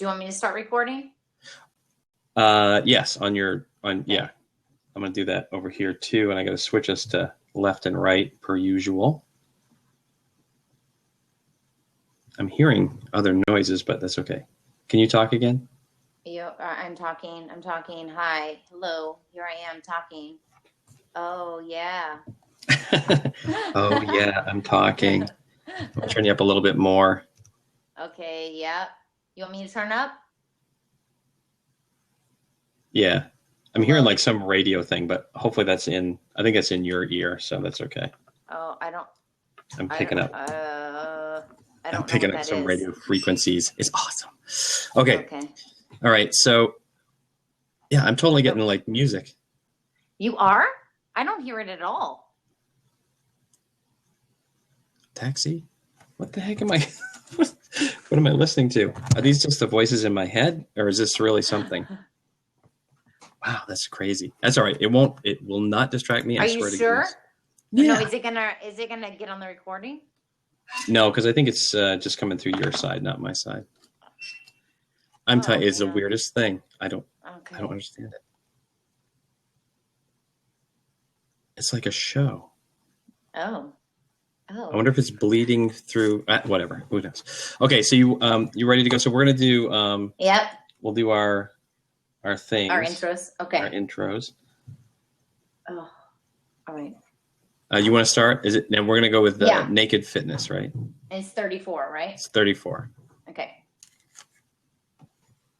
you want me to start recording? Yes, yeah. I'm gonna do that over here too, and I gotta switch us to left and right per usual. I'm hearing other noises, but that's okay. Can you talk again? I'm talking. Hi. Hello. Here I am talking. Oh, yeah. Oh, yeah, I'm talking. I'll turn you up a little bit more. Okay, yeah. You want me to turn up? Yeah. I'm hearing like some radio thing, but hopefully I think that's in your ear, so that's okay. Oh, I'm picking up some radio frequencies. It's awesome. Okay. All right. So, yeah, I'm totally getting like music. You are? I don't hear it at all. Taxi? What the heck am I? What am I listening to? Are these just the voices in my head, or is this really something? Wow, that's crazy. That's all right. It will not distract me. I swear to sure? Yeah. No, is it gonna get on the recording? No, because I think it's just coming through your side, not my side. It's the weirdest thing. I don't understand it. It's like a show. Oh. I wonder if it's bleeding through. Whatever. Who knows? Okay, so you ready to go? So we're gonna do. Yep. We'll do our things. Our intros. Okay. Our intros. Oh. All right. You want to start? Is it? And we're gonna go with Naked Fitness, right? It's 34, right? It's 34. Okay.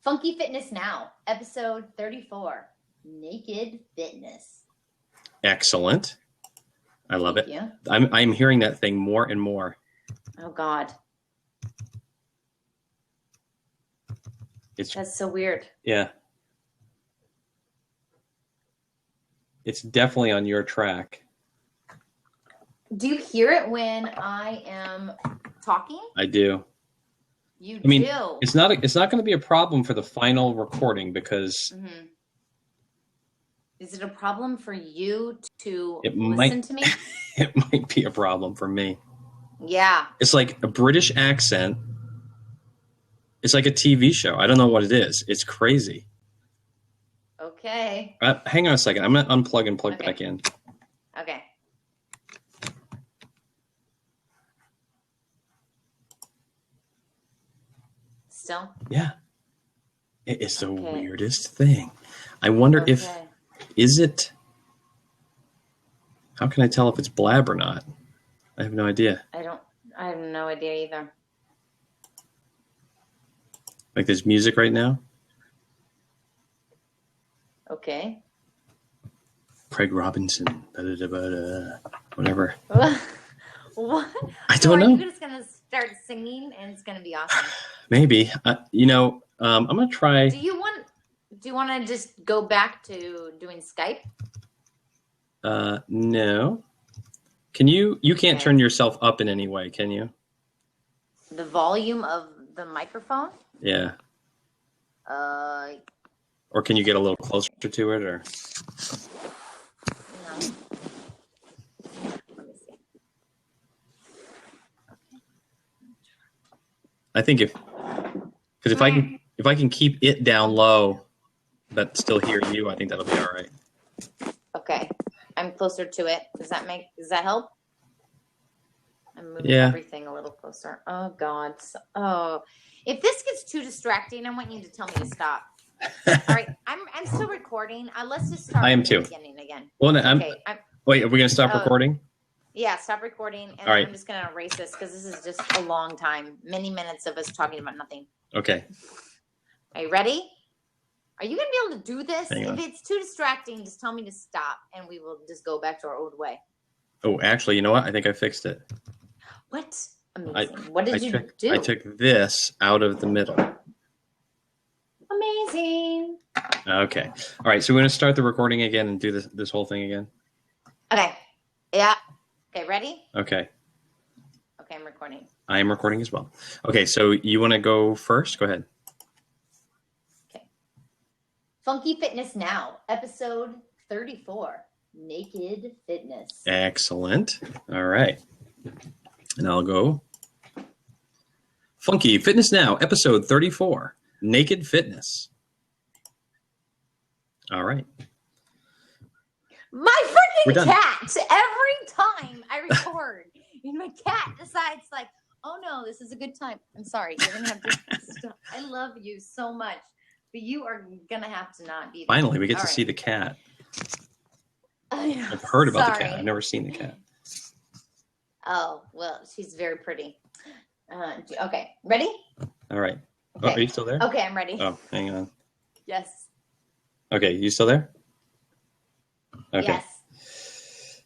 Funky Fitness Now, episode 34. Naked Fitness. Excellent. I love it. Yeah. I'm hearing that thing more and more. Oh God. That's so weird. Yeah. It's definitely on your track. Do you hear it when I am talking? I do. Do. It's not going to be a problem for the final recording because. Mm-hmm. Is it a problem for you to listen to me? It might be a problem for me. Yeah. It's like a British accent. It's like a TV show. I don't know what it is. It's crazy. Okay. Hang on a second. I'm going to unplug and plug back in. Okay. Still? Yeah. It is the weirdest thing. I wonder if... Is it? How can I tell if it's blab or not? I have no idea. I have no idea either. Like there's music right now? Okay. Craig Robinson. Whatever. What? I don't know. You're just going to start singing and it's going to be awesome. Maybe. I'm going to try. Do you want to just go back to doing Skype? No. Can you can't turn yourself up in any way, can you? The volume of the microphone? Yeah. Or can you get a little closer to it or? No. Let me see. I think if I can keep it down low but still hear you, I think that'll be all right. Okay. I'm closer to it. Does that help? I'm moving everything a little closer. Oh God. If this gets too distracting, I want you to tell me to stop. All right. I'm still recording. Let's just start from the beginning again. Well, wait, are we going to stop recording? Yeah, stop recording. And all right. I'm just going to erase this because this is just a long time. Many minutes of us talking about nothing. Okay. Are you ready? Are you going to be able to do this? If it's too distracting, just tell me to stop and we will just go back to our old way. Oh, actually, you know what? I think I fixed it. What? Amazing. What did you do? I took this out of the middle. Amazing. Okay. All right. So we're going to start the recording again and do this whole thing again. Okay. Yeah. Okay. Ready? Okay. Okay. I'm recording. I am recording as well. Okay. So you want to go first? Go ahead. Funky Fitness Now, episode 34, Naked Fitness. Excellent. All right. And I'll go. Funky Fitness Now, episode 34, Naked Fitness. All right. My freaking cat, every time I record, my cat decides like, oh no, this is a good time. I'm sorry. You're going to have to stop. I love you so much, but you are going to have to not be there. Finally, we get to see the cat. I've heard about the cat. I've never seen the cat. Oh, well, she's very pretty. Okay, ready? All right. Okay. Oh, are you still there? Okay, I'm ready. Oh, hang on. Yes. Okay, you still there? Okay. Yes.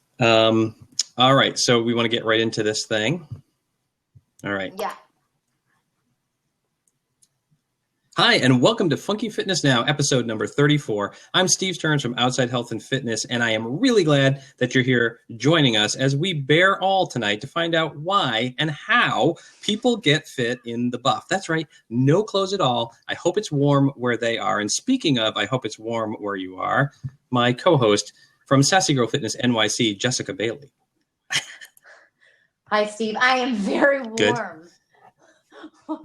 All right, so we want to get right into this thing. All right. Yeah. Hi, and welcome to Funky Fitness Now, episode number 34. I'm Steve Stearns from Outside Health and Fitness, and I am really glad that you're here joining us as we bear all tonight to find out why and how people get fit in the buff. That's right, no clothes at all. I hope it's warm where they are. And speaking of, I hope it's warm where you are, my co-host from Sassy Girl Fitness NYC, Jessica Bailey. Hi, Steve. I am very warm. Good.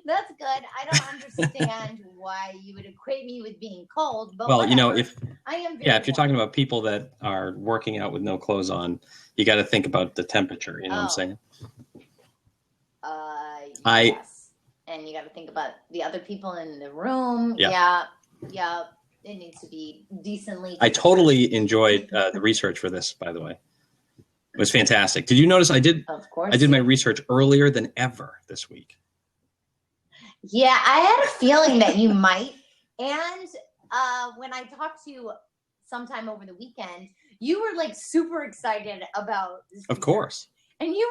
That's good. I don't understand why you would equate me with being cold, but well, whatever. you know, if I am very if you're talking about people that are working out with no clothes on, you got to think about the temperature. You know what I'm saying? Yes. And you got to think about the other people in the room. Yeah. Yeah. It needs to be decently. I totally enjoyed the research for this, by the way. It was fantastic. Did you notice I did my research earlier than ever this week? Yeah, I had a feeling that you might. And when I talked to you sometime over the weekend, you were like super excited about this research. Of course. And we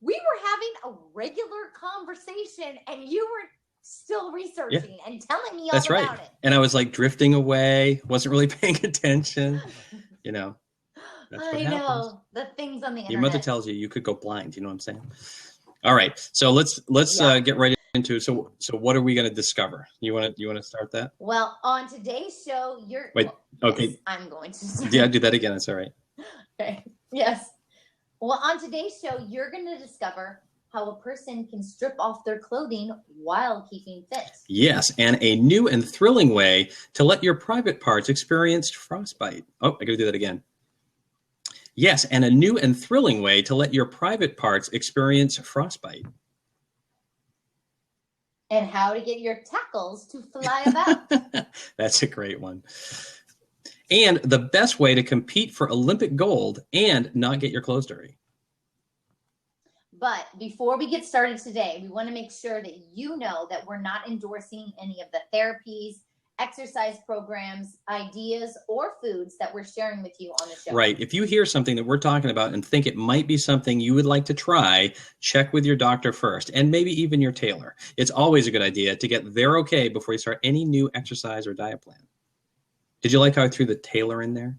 were having a regular conversation and you were still researching and telling me all about it. And I was like drifting away, wasn't really paying attention, you know. That's what happens. Know the things on the internet. Your mother tells you could go blind. You know what I'm saying? All right. So let's get right into. So what are we going to discover? You want to start that? Well, on today's show, Okay. Yes, I'm going to. Yeah, do that again. That's all right. Okay. Yes. Well, on today's show, you're going to discover how a person can strip off their clothing while keeping fit. Yes, and a new and thrilling way to let your private parts experience frostbite. Oh, I got to do that again. Yes, and a new and thrilling way to let your private parts experience frostbite. And how to get your tackles to fly about. That's a great one. And the best way to compete for Olympic gold and not get your clothes dirty. But before we get started today, we want to make sure that you know that we're not endorsing any of the therapies, exercise programs, ideas, or foods that we're sharing with you on the show. Right. If you hear something that we're talking about and think it might be something you would like to try, check with your doctor first, and maybe even your tailor. It's always a good idea to get their okay before you start any new exercise or diet plan. Did you like how I threw the tailor in there?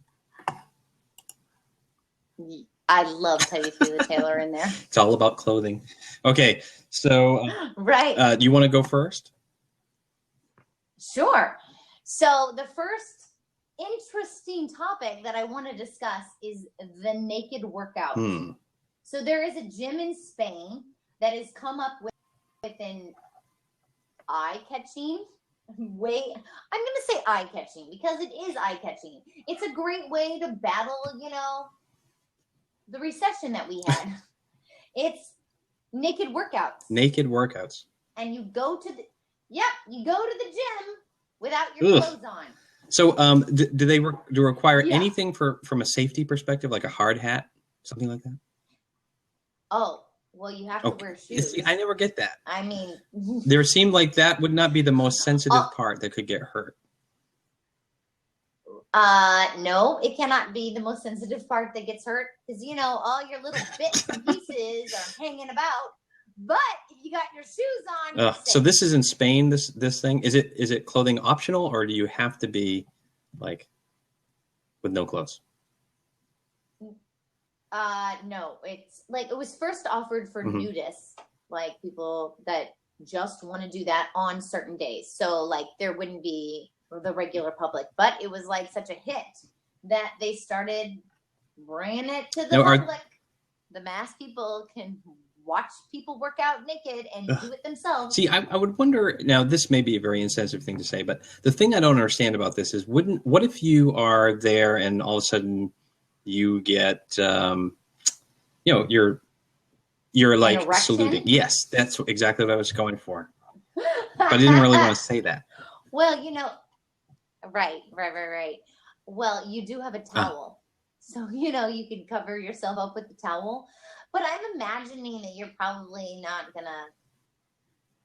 I love how you threw the tailor in there. It's all about clothing. Okay. So, right. You want to go first? Sure. So the first interesting topic that I want to discuss is the naked workout. So there is a gym in Spain that has come up with an eye-catching way. I'm going to say eye-catching because it is eye-catching. It's a great way to battle, the recession that we had. It's naked workouts. Naked workouts. And you go to the gym without your clothes on. So, do they require anything from a safety perspective, like a hard hat, something like that? Oh, well, you have to wear shoes. See, I never get that. I mean, there seemed like that would not be the most sensitive part that could get hurt. No, it cannot be the most sensitive part that gets hurt because all your little bits and pieces are hanging about. But if you got your shoes on, so this is in Spain. This thing is it clothing optional, or do you have to be like with no clothes? No, it's like it was first offered for nudists, like people that just want to do that on certain days. So like there wouldn't be the regular public, but it was like such a hit that they started bringing it to the public. The mass people can watch people work out naked and do it themselves. See, I would wonder, now this may be a very insensitive thing to say, but the thing I don't understand about this is what if you are there and all of a sudden you get, you're like saluting. Yes, that's exactly what I was going for. But I didn't really want to say that. Well, right. Well, you do have a towel. So, you can cover yourself up with the towel. But I'm imagining that you're probably not going to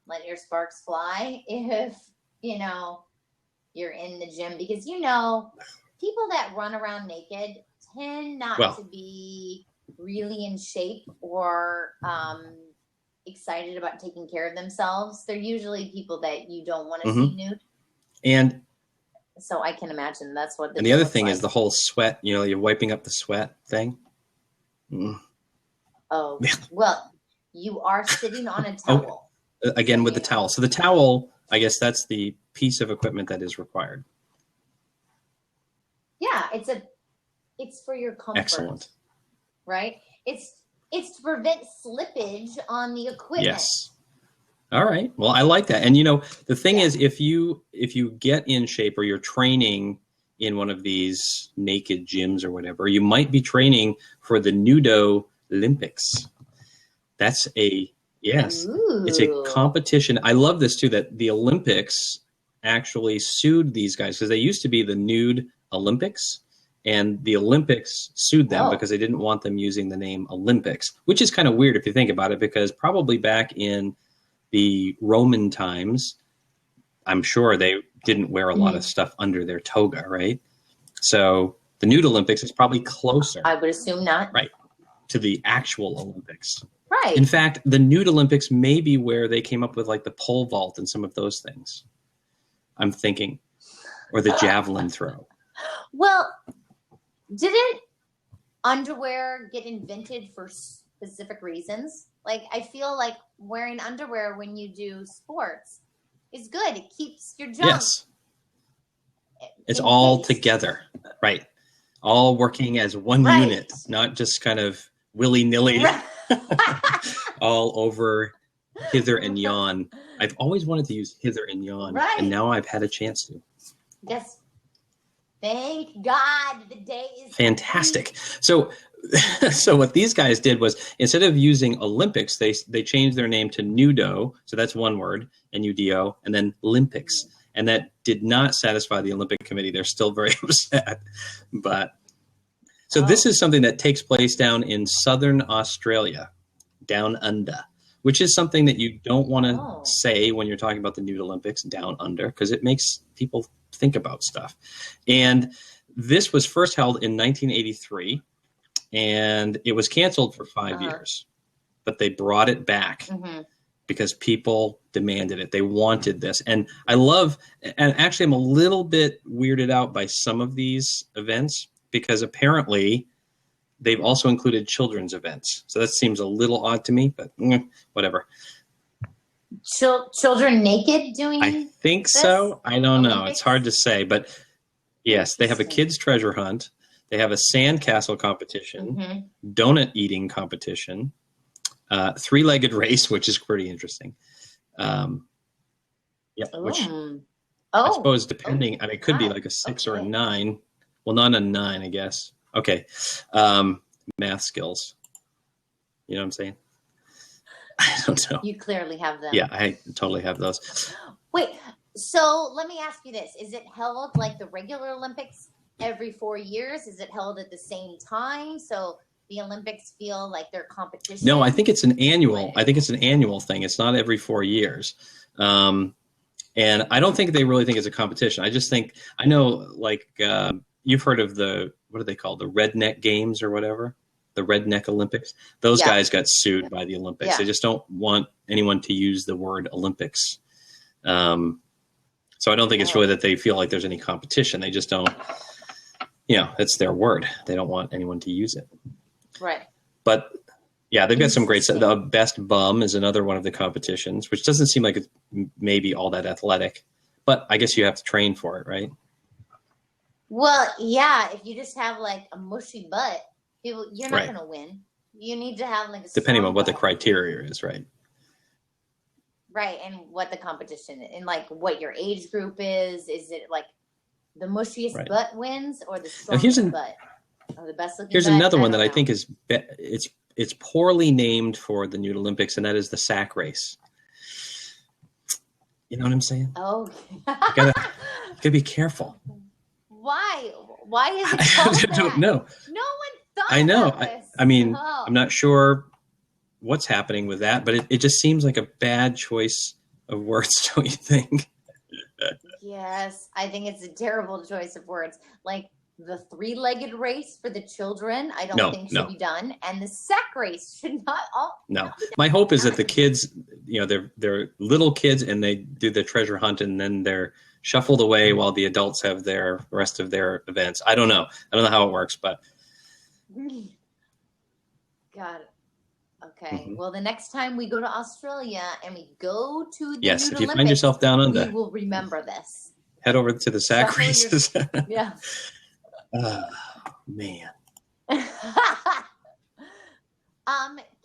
let your sparks fly if, you're in the gym. Because, people that run around naked tend not to be really in shape or excited about taking care of themselves. They're usually people that you don't want to see nude. And so I can imagine that's what. And the other thing is the whole sweat. You're wiping up the sweat thing. Oh, well, you are sitting on a towel. Again, with the towel. So the towel, I guess that's the piece of equipment that is required. Yeah, it's for your comfort. Excellent. Right? It's to prevent slippage on the equipment. Yes. All right. Well, I like that. And the thing is, if you get in shape or you're training in one of these naked gyms or whatever, you might be training for the Nudo Olympics. That's it's a competition. I love this too, that the Olympics actually sued these guys because they used to be the Nude Olympics. And the Olympics sued them because they didn't want them using the name Olympics, which is kind of weird if you think about it, because probably back in the Roman times, I'm sure they didn't wear a lot of stuff under their toga, right? So the Nude Olympics is probably closer. I would assume not. Right. To the actual Olympics. Right. In fact, the Nude Olympics may be where they came up with like the pole vault and some of those things. I'm thinking. Or the javelin throw. Well, didn't underwear get invented for specific reasons? Like, I feel like wearing underwear when you do sports is good. It keeps your junk. Yes. It's all together. Right. All working as one unit, not just kind of willy-nilly all over hither and yon. I've always wanted to use hither and yon, and now I've had a chance to. Yes. Thank God the day is fantastic. So what these guys did was, instead of using Olympics, they changed their name to Nudo. So that's one word, N-U-D-O, and then Olympics. And that did not satisfy the Olympic Committee. They're still very upset. But so this is something that takes place down in southern Australia, down under, which is something that you don't want to say when you're talking about the Nude Olympics, down under, because it makes people think about stuff. And this was first held in 1983, and it was canceled for 5 years, but they brought it back because people demanded it. They wanted this. And I love, and actually I'm a little bit weirded out by some of these events, because apparently they've also included children's events. So that seems a little odd to me, but whatever. Children naked doing I think this? So. I don't know. It's hard to say, but yes, they have a kids treasure hunt. They have a sandcastle competition, donut eating competition, three-legged race, which is pretty interesting. Which I suppose depending, I mean, it could be like a 6 or a 9. Well, not a 9, I guess. Okay. Math skills. You know what I'm saying? I don't know. You clearly have them. Yeah, I totally have those. Wait, so let me ask you this. Is it held like the regular Olympics every 4 years? Is it held at the same time? So the Olympics feel like they're competition? No, I think it's an annual. I think it's an annual thing. It's not every 4 years. And I don't think they really think it's a competition. I just think, I know, like, you've heard of what are they called? The Redneck Games or whatever? The Redneck Olympics. Those guys got sued by the Olympics. They just don't want anyone to use the word Olympics. So I don't think it's really that they feel like there's any competition. They just don't, it's their word. They don't want anyone to use it. Right. But yeah, they've got some great stuff. The Best Bum is another one of the competitions, which doesn't seem like it's maybe all that athletic, but I guess you have to train for it, right? Well, yeah. If you just have like a mushy butt, you're not going to win. You need to have like a depending strong on what the butt. criteria is, right? Right, and what the competition and like what your age group is. Is it like the mushiest Right. butt wins or the Now, strongest butt or the best looking here's butt? another one that I don't know. think is it's poorly named for the Nude Olympics, and that is the sack race. You know what I'm saying? Oh, You gotta be careful. why? Why is it called I that? don't know. No one thought I know. about this. I mean, Oh. I'm not sure what's happening with that, but it just seems like a bad choice of words, don't you think? Yes, I think it's a terrible choice of words. Like the three-legged race for the children, I don't think should be done, and the sack race should not. No. My hope is that the kids, you know, they're little kids and they do the treasure hunt and then they're shuffled away while the adults have their rest of their events. I don't know how it works, but God. Okay. Mhm. Well, the next time we go to Australia and we go to the yes, Nude if you find Olympics, yourself down we under, will remember this. head over to the sack Shuffle your- races. Yeah. Oh, man.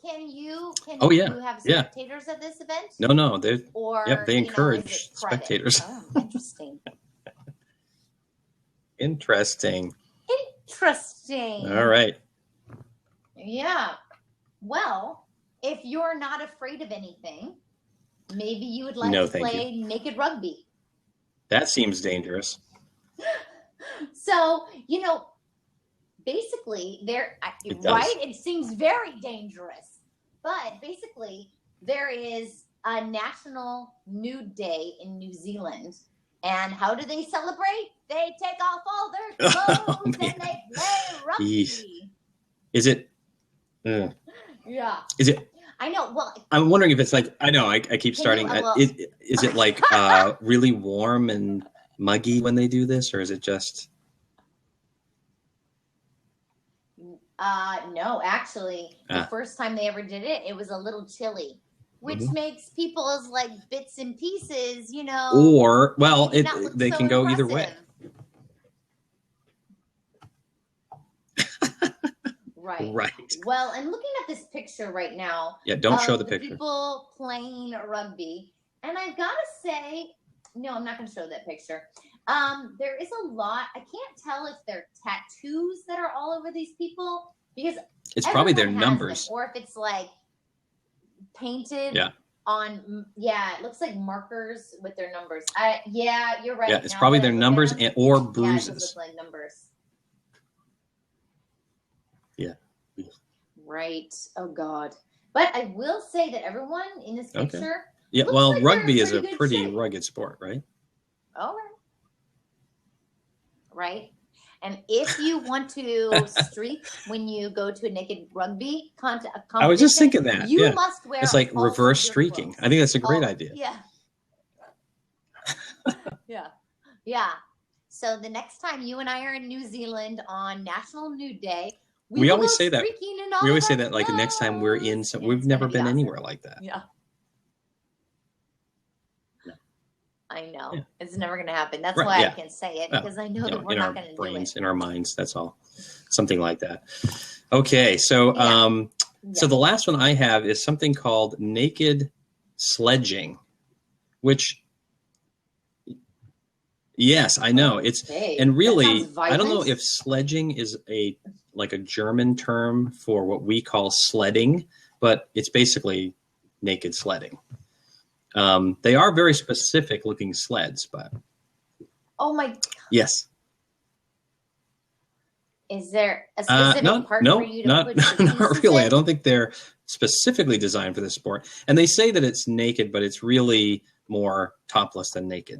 Can you Oh, yeah. have Yeah. spectators at this event? No, they Or yep, they you know, encourage is it private? spectators. Oh, interesting. Interesting. Interesting. All right. Yeah. Well, if you're not afraid of anything, maybe you would like No, to thank play naked rugby. That seems dangerous. So, you know, basically there, It does. right? It seems very dangerous, but basically there is a National Nude Day in New Zealand. And how do they celebrate? They take off all their clothes and man. they play rugby. Yeesh. Is it? Yeah. Is it? I know. Well, I'm wondering if it's like, I know, I keep starting. well- Is it like really warm and muggy when they do this, or is it just? no, actually, the Ah. first time they ever did it, it was a little chilly, which Mhm. makes people's like bits and pieces, you know. Or, well, maybe not look they so can go either way. impressive. Right. Right. Well, and looking at this picture right now, Yeah, don't show of the picture. people playing rugby, and I've got to say, no, I'm not going to show that picture. There is a lot. I can't tell if they're tattoos that are all over these people because It's probably their everyone has numbers. them, or if it's like painted Yeah. on. Yeah, it looks like markers with their numbers. Yeah, you're right. Yeah, it's Now probably that I their look at numbers them, or yeah, it does bruises. look like numbers. Yeah. Right. Oh God. But I will say that everyone in this Okay. picture. Yeah, Looks well, like they're in rugby is a pretty good pretty shape. rugged sport, right? All right. Right. And if you want to streak when you go to a naked rugby competition, I was just thinking that. you Yeah. must wear It's like all of reverse your streaking. clothes. I think that's a great All- idea. Yeah. Yeah. Yeah. So the next time you and I are in New Zealand on National Nude Day, We will always go say that. streaking in all We always of say our that like the next time we're in, clothes. we've It's never gonna be been awesome. anywhere like that. Yeah. I know. Yeah. It's never going to happen. That's Right, why yeah. I can say it Well, because I know You that know, we're in not our going to do brains, it. in our minds, that's all. Something like that. Okay, so Yeah. so the last one I have is something called naked sledging, which yes, I know. It's Okay. and That really sounds I don't know violent. if sledging is a German term for what we call sledding, but it's basically naked sledding. They are very specific looking sleds, but Oh my! yes. Is there a specific part no, for you to not, put your not pieces really. in? I don't think they're specifically designed for this sport. And they say that it's naked, but it's really more topless than naked.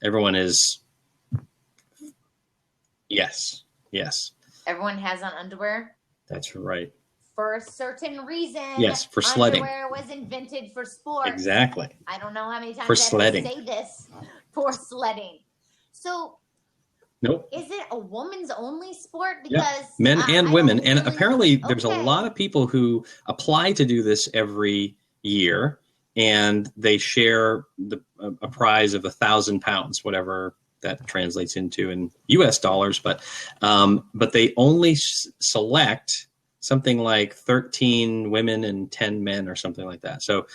Everyone is. Yes. Everyone has on underwear That's right. for a certain reason. Yes, for sledding. Underwear was invented for sport. Exactly. I don't know how many times For I have to sledding. say this. For sledding. So Nope. is it a woman's only sport? Yeah. Because Men I and don't women. And really- apparently there's Okay. a lot of people who apply to do this every year, and they share a prize of £1,000, whatever that translates into in US dollars. But they only select something like 13 women and 10 men or something like that. So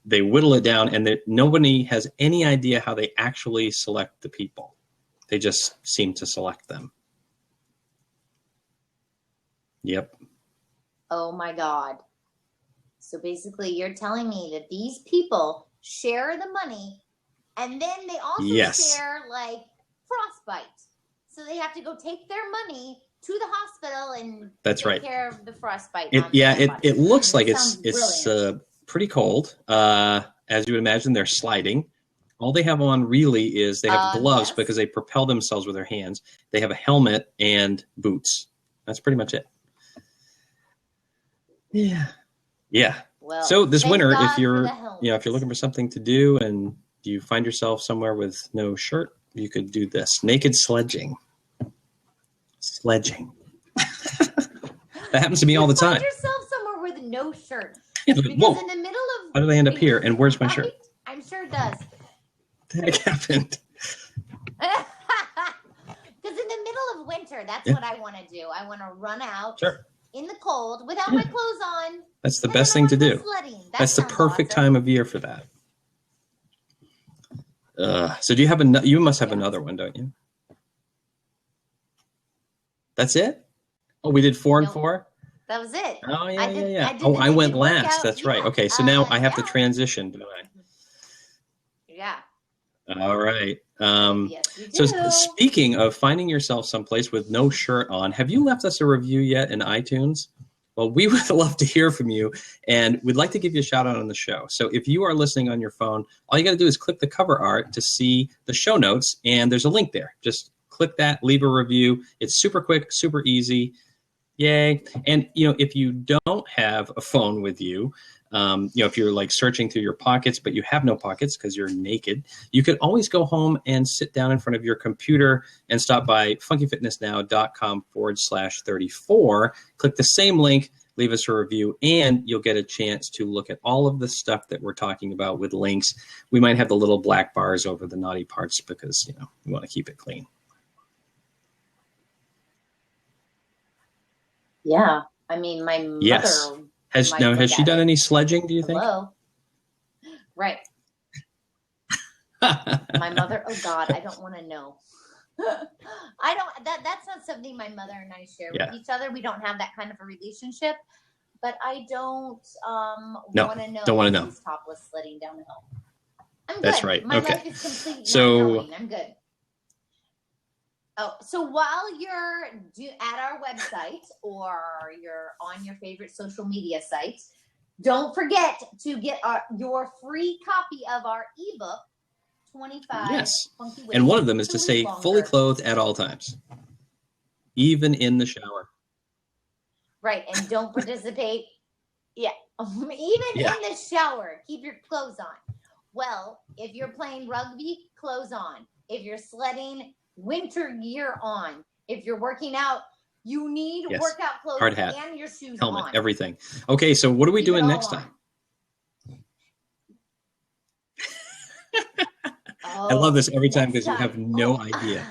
they whittle it down, and nobody has any idea how they actually select the people. They just seem to select them. Yep. Oh my God. So basically you're telling me that these people share the money, and then they also share like frostbite. So they have to go take their money to the hospital and take care of the frostbite. It looks like it's pretty cold. As you would imagine, they're sliding. All they have on really is they have gloves because they propel themselves with their hands. They have a helmet and boots. That's pretty much it. Yeah. Yeah. Well, so this winter, if you're looking for something to do and you find yourself somewhere with no shirt, you could do this: naked sledging. Sledging. That happens to me all the time. Find yourself somewhere with no shirt. Because in the middle of how did I end up here? And where's my shirt? I'm sure it does. What the heck happened? Because in the middle of winter, that's what I want to do. I want to run out in the cold without my clothes on. That's the best thing to do. That's the perfect time of year for that. So do you have you must have another one, don't you? That's it? Oh, we did 4 and 4? That was it. Oh, yeah. I went last. That's right. Okay, so now I have to transition, don't I? Yeah. All right. Yes, so speaking of finding yourself someplace with no shirt on, have you left us a review yet in iTunes? Well, we would love to hear from you, and we'd like to give you a shout out on the show. So if you are listening on your phone, all you got to do is click the cover art to see the show notes, and there's a link there. Just click that, leave a review. It's super quick, super easy. Yay. And, if you don't have a phone with you, if you're like searching through your pockets, but you have no pockets because you're naked, you could always go home and sit down in front of your computer and stop by funkyfitnessnow.com/34. Click the same link, leave us a review, and you'll get a chance to look at all of the stuff that we're talking about with links. We might have the little black bars over the naughty parts because, we want to keep it clean. Yeah. I mean, my mother... Yes. Has she done any sledging, do you think? Hello? Right. My mother, oh God, I don't want to know. That's not something my mother and I share with each other. We don't have that kind of a relationship, but I don't want to know. Don't want to know. He's topless sledding down the hill. I'm good. That's right. My life is completely not knowing. I'm good. Oh, so while you're at our website or you're on your favorite social media sites, don't forget to get your free copy of our ebook, 25 Funky Ways. And one of them is to stay fully clothed at all times, even in the shower. Right, and don't participate. Even in the shower, keep your clothes on. Well, if you're playing rugby, clothes on. If you're sledding, winter gear on. If you're working out, you need workout clothes. Hard hat, and your shoes helmet, on. Everything. Okay, so what are we doing next time? I love this every time because you have no idea.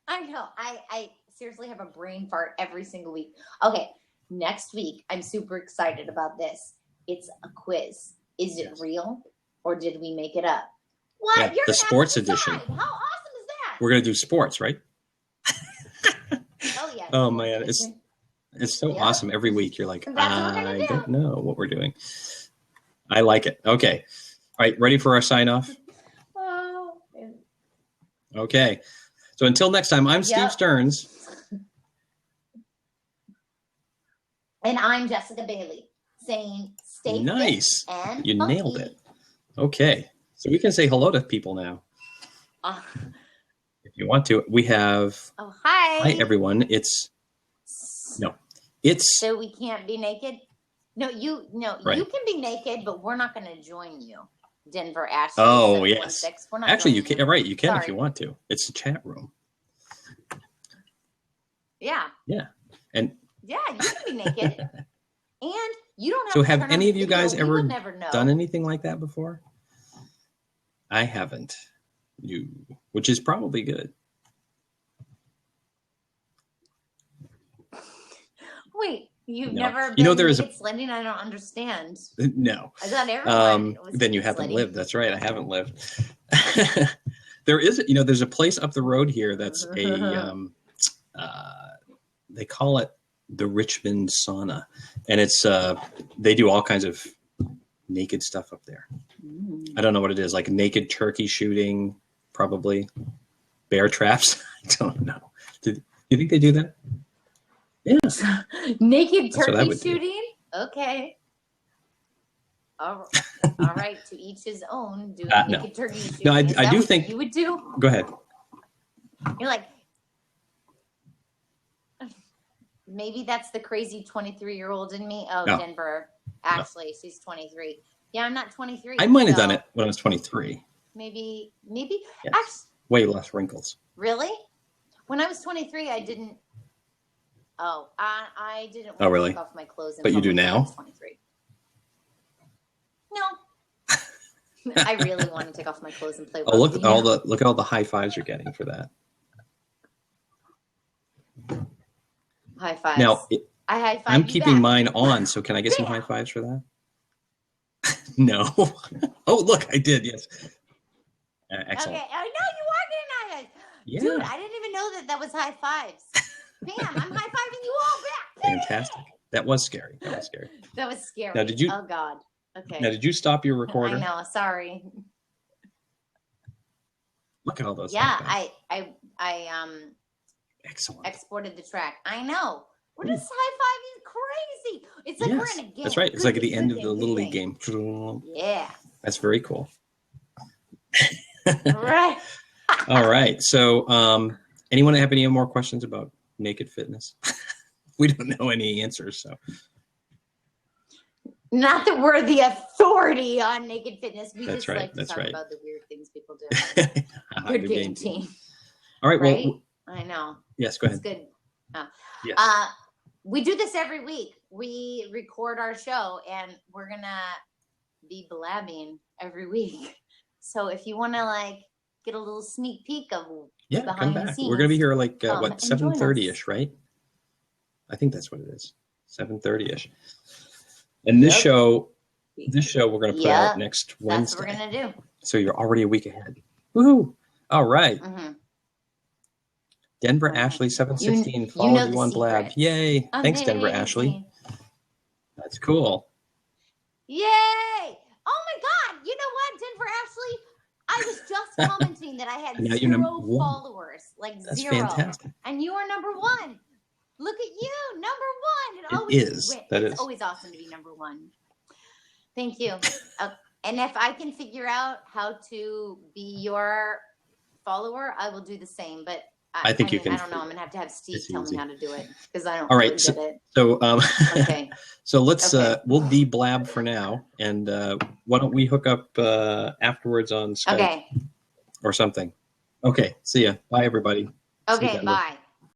I know. I seriously have a brain fart every single week. Okay, next week, I'm super excited about this. It's a quiz. Is it real or did we make it up? What? Yeah, the sports edition. How awesome is that? We're going to do sports, right? Oh, yeah. Oh, man. It's so awesome. Every week you're like, I don't know what we're doing. I like it. Okay. All right. Ready for our sign off? Okay. So until next time, I'm Steve Stearns. And I'm Jessica Bailey saying stay nice. Fit and you funky. Nailed it. Okay. So we can say hello to people now. If you want to. We have... Oh, hi. Hi, everyone. It's... So we can't be naked? You can be naked, but we're not going to join you. Denver Ashley. Oh, yes. We're not Actually, you can. Right, you can Sorry. if you want to. It's a chat room. Yeah. Yeah. And... Yeah, you can be naked. And you don't have So to have turn any on of you video. guys ever never know. done anything like that before? I haven't. Which is probably good. Wait, you've No. never You know, been there is naked sledding? I don't understand. No. I thought everyone was Then you naked haven't sledding. lived. That's right. I haven't lived. There is, there's a place up the road here that's they call it the Richmond Sauna, and it's they do all kinds of naked stuff up there. I don't know what it is, like naked turkey shooting, probably bear traps. I don't know. Do you think they do that? Yes. Naked That's what I turkey would do. shooting? Okay. All right. To each his own. Doing No. naked turkey shooting. No, I Is that do what think. you would do. Go ahead. You're like, maybe that's the crazy 23-year-old in me. Oh, No. Denver. Ashley, she's 23. Yeah, I'm not 23. I might have so done it when I was 23. Maybe. Yes. Actually, Way less wrinkles. really? When I was 23, I didn't. Oh, I didn't want Oh, really? to take off my clothes. But you do when I now? was 23. No. I really want to take off my clothes and play. Oh, look rugby at now. look at all the high fives you're getting for that. High fives. Now, I high five. I'm you keeping back. mine on, so can I get some high fives for that? No. Oh, look, I did. Yes. Excellent. Okay, I know you are getting high fives. Yeah. Dude, I didn't even know that was high fives. Bam, I'm high fiving you all back. Fantastic. That was scary. That was scary. That was scary. Now, did you? Oh God. Okay. Now, did you stop your recorder? I know. Sorry. Look at all those. Yeah, high fives. I Excellent. exported the track. I know. We're just high fiving crazy. It's like we're in a game. That's right. It's Good like at the game, end good of the game, Little good League game. Yeah. That's very cool. Right. All right. So, anyone have any more questions about naked fitness? We don't know any answers, so. Not that we're the authority on naked fitness. We That's just right, like to that's talk right. about the weird things people do. Good game team. All right. Right? Well, I know. yes, go It's ahead. good. Yes. We do this every week. We record our show and we're going to be blabbing every week. So if you want to like get a little sneak peek of Yeah, behind come the back. scenes, We're going to be here like, come what, and join 7:30-ish, right? I think that's what it is. 7:30-ish. And this show we're going to put out next Wednesday. That's what we're going to do. So you're already a week ahead. Woohoo! All right. Mm-hmm. Denver All right. Ashley 716 You follow know you the on Blab. secret. Yay! Thanks, Denver Ashley. That's cool. Yay! Oh my God! You know what, Denver Ashley? I was just commenting that I had Now you're 0 number one. followers, like That's 0, fantastic. and you are number 1. Look at you, number 1. It always is. That it's is. always awesome to be number 1. Thank you. And if I can figure out how to be your follower, I will do the same. But I think you can. I don't know. I'm gonna have to have Steve It's tell easy. me how to do it because I don't All right, really get it. So, Okay. so let's Okay. we'll de-blab for now, and why don't we hook up afterwards on Skype Okay. or something? Okay. See ya. Bye, everybody. See you, Okay. Denver. Bye.